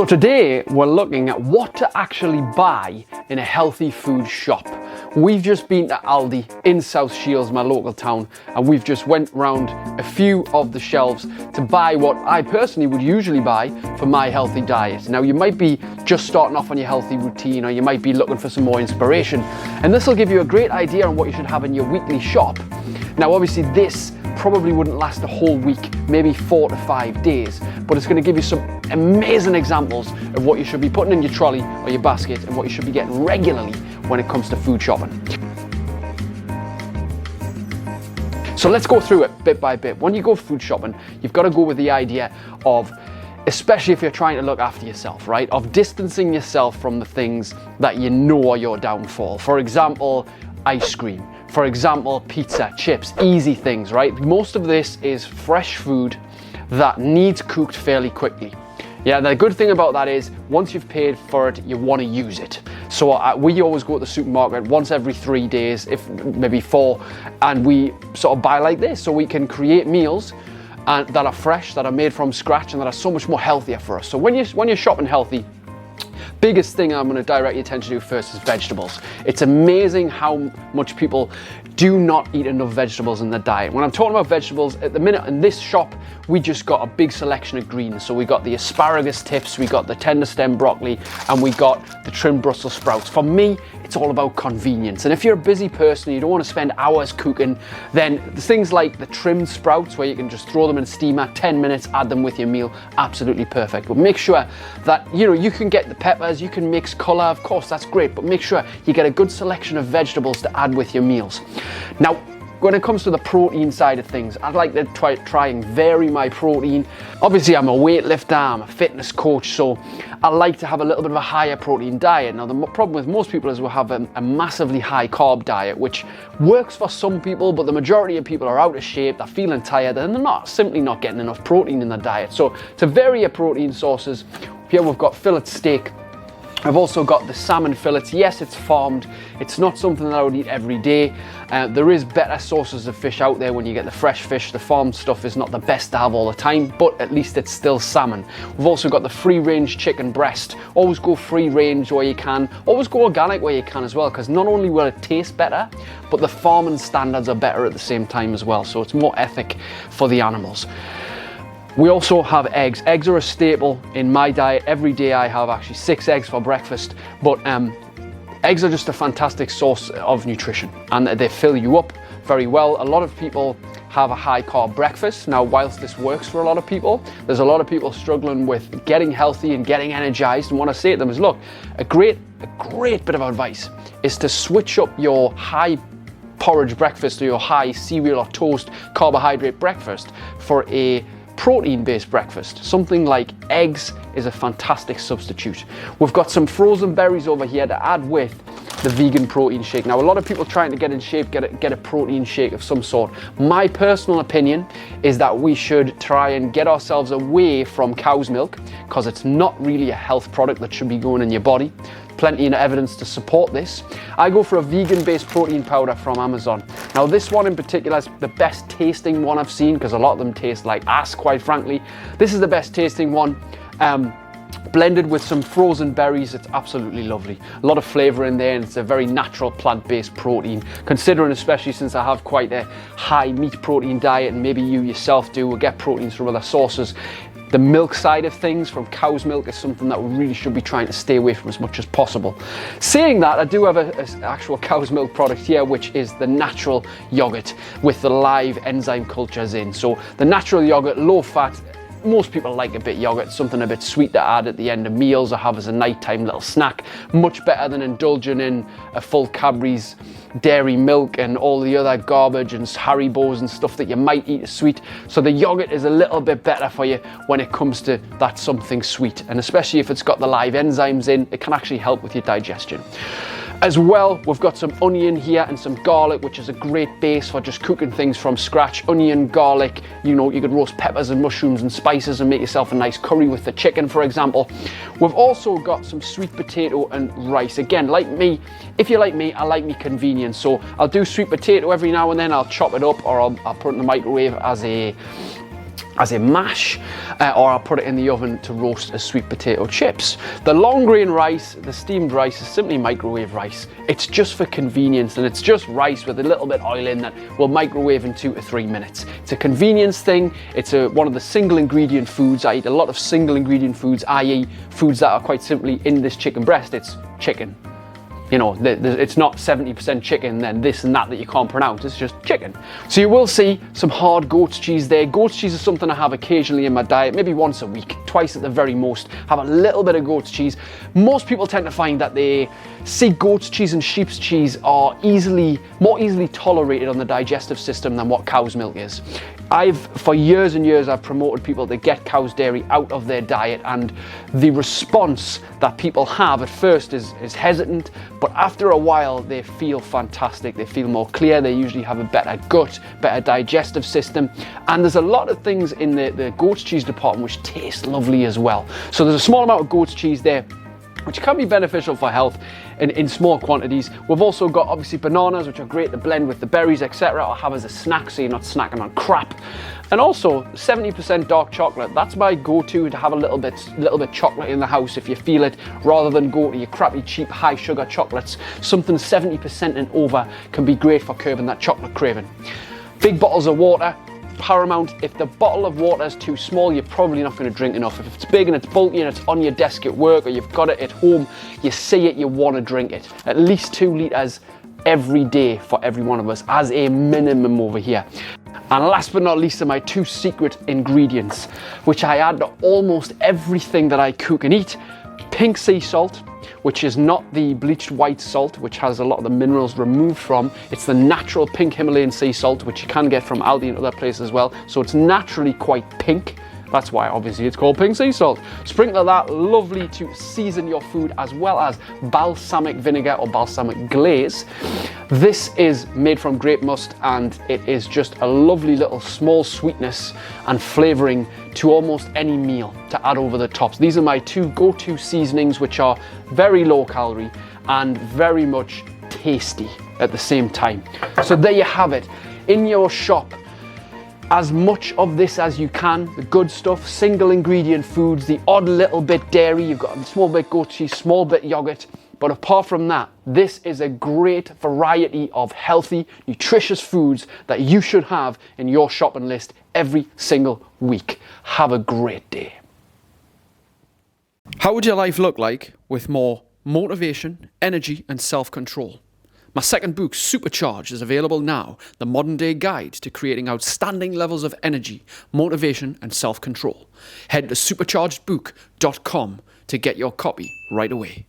So today we're looking at what to actually buy in a healthy food shop. We've just been to Aldi in South Shields, my local town, and we've just went round a few of the shelves to buy what I personally would usually buy for my healthy diet. Now you might be just starting off on your healthy routine, or you might be looking for some more inspiration, and this will give you a great idea on what you should have in your weekly shop. Now obviously this probably wouldn't last a whole week, maybe 4 to 5 days, but it's going to give you some amazing examples of what you should be putting in your trolley or your basket and what you should be getting regularly when it comes to food shopping. So let's go through it bit by bit. When you go food shopping, you've got to go with the idea of, especially if you're trying to look after yourself, right, of distancing yourself from the things that you know are your downfall. For example, ice cream. For example, pizza, chips, easy things, right? Most of this is fresh food that needs cooked fairly quickly. Yeah, the good thing about that is once you've paid for it, you want to use it. So we always go to the supermarket once every 3 days, if maybe 4, and we sort of buy like this so we can create meals that are fresh, that are made from scratch, and that are so much more healthier for us. So when you're shopping healthy, biggest thing I'm going to direct your attention to first is vegetables. It's amazing how much people do not eat enough vegetables in their diet. When I'm talking about vegetables, at the minute in this shop, we just got a big selection of greens. So we got the asparagus tips, we got the tender stem broccoli, and we got the trimmed Brussels sprouts. For me, it's all about convenience. And if you're a busy person, you don't want to spend hours cooking, then things like the trimmed sprouts, where you can just throw them in a steamer, 10 minutes, add them with your meal, absolutely perfect. But make sure that, you can get the peppers, you can mix color, of course, that's great, but make sure you get a good selection of vegetables to add with your meals. Now, when it comes to the protein side of things, I'd like to try and vary my protein. Obviously, I'm a weightlifter, I'm a fitness coach, so I like to have a little bit of a higher protein diet. Now, the problem with most people is we'll have a massively high carb diet, which works for some people, but the majority of people are out of shape, they're feeling tired, and they're simply not getting enough protein in their diet. So to vary your protein sources, here we've got fillet steak. I've also got the salmon fillets. Yes, it's farmed. It's not something that I would eat every day. There is better sources of fish out there when you get the fresh fish. The farmed stuff is not the best to have all the time, but at least it's still salmon. We've also got the free-range chicken breast. Always go free-range where you can. Always go organic where you can as well, because not only will it taste better, but the farming standards are better at the same time as well. So it's more ethic for the animals. We also have eggs. Eggs are a staple in my diet. Every day I have actually 6 eggs for breakfast, but eggs are just a fantastic source of nutrition, and they fill you up very well. A lot of people have a high carb breakfast. Now, whilst this works for a lot of people, there's a lot of people struggling with getting healthy and getting energized, and what I say to them is, look, a great bit of advice is to switch up your high porridge breakfast or your high cereal or toast carbohydrate breakfast for a protein-based breakfast. Something like eggs is a fantastic substitute. We've got some frozen berries over here to add with the vegan protein shake. Now, a lot of people trying to get in shape, get a protein shake of some sort. My personal opinion is that we should try and get ourselves away from cow's milk, because it's not really a health product that should be going in your body. Plenty of evidence to support this. I go for a vegan-based protein powder from Amazon. Now, this one in particular is the best tasting one I've seen, because a lot of them taste like ass, quite frankly. This is the best tasting one. Blended with some frozen berries, it's absolutely lovely. A lot of flavor in there, and it's a very natural plant-based protein. Considering, especially since I have quite a high meat protein diet, and maybe you yourself do, or get proteins from other sources, the milk side of things from cow's milk is something that we really should be trying to stay away from as much as possible. Saying that, I do have an actual cow's milk product here, which is the natural yogurt with the live enzyme cultures in. So the natural yogurt, low fat. Most people like a bit of yogurt, something a bit sweet to add at the end of meals or have as a nighttime little snack. Much better than indulging in a full Cadbury's dairy milk and all the other garbage and Haribos and stuff that you might eat as sweet. So the yogurt is a little bit better for you when it comes to that something sweet, and especially if it's got the live enzymes in, it can actually help with your digestion. As well, we've got some onion here and some garlic, which is a great base for just cooking things from scratch. Onion, garlic, you could roast peppers and mushrooms and spices and make yourself a nice curry with the chicken, for example. We've also got some sweet potato and rice. Again, like me, if you're like me, I like me convenience. So I'll do sweet potato every now and then. I'll chop it up, or I'll put it in the microwave as as a mash, or I'll put it in the oven to roast as sweet potato chips. The long grain rice, the steamed rice, is simply microwave rice. It's just for convenience, and it's just rice with a little bit of oil in that we'll microwave in 2 to 3 minutes. It's a convenience thing. It's one of the single ingredient foods. I eat a lot of single ingredient foods, i.e. foods that are quite simply in this chicken breast. It's chicken. You know, it's not 70% chicken, then this and that you can't pronounce. It's just chicken. So you will see some hard goat's cheese there. Goat's cheese is something I have occasionally in my diet, maybe once a week, twice at the very most. Have a little bit of goat's cheese. Most people tend to find that they see goat's cheese and sheep's cheese are more easily tolerated on the digestive system than what cow's milk is. For years and years, I've promoted people to get cow's dairy out of their diet, and the response that people have at first is hesitant, but after a while they feel fantastic. They feel more clear. They usually have a better gut, better digestive system, and there's a lot of things in the goat's cheese department which taste lovely as well. So there's a small amount of goat's cheese there, which can be beneficial for health in small quantities. We've also got obviously bananas, which are great to blend with the berries, etc., or have as a snack so you're not snacking on crap. And also 70% dark chocolate. That's my go-to, to have a little bit chocolate in the house if you feel it, rather than go to your crappy cheap high sugar chocolates. Something 70% and over can be great for curbing that chocolate craving. Big bottles of water, paramount. If the bottle of water is too small, you're probably not going to drink enough. If it's big and it's bulky and it's on your desk at work, or you've got it at home, you see it, you want to drink it. At least 2 litres every day for every one of us as a minimum over here. And last but not least are my 2 secret ingredients, which I add to almost everything that I cook and eat. Pink sea salt, which is not the bleached white salt, which has a lot of the minerals removed from. It's the natural pink Himalayan sea salt, which you can get from Aldi and other places as well. So it's naturally quite pink. That's why obviously it's called pink sea salt. Sprinkle that lovely to season your food, as well as balsamic vinegar or balsamic glaze. This is made from grape must, and it is just a lovely little small sweetness and flavouring to almost any meal to add over the tops. These are my 2 go-to seasonings, which are very low calorie and very much tasty at the same time. So there you have it. In your shop, as much of this as you can, the good stuff, single ingredient foods, the odd little bit dairy, you've got a small bit goat cheese, small bit yogurt. But apart from that, this is a great variety of healthy, nutritious foods that you should have in your shopping list every single week. Have a great day. How would your life look like with more motivation, energy, and self-control? My second book, Supercharged, is available now, the modern day guide to creating outstanding levels of energy, motivation, and self-control. Head to superchargedbook.com to get your copy right away.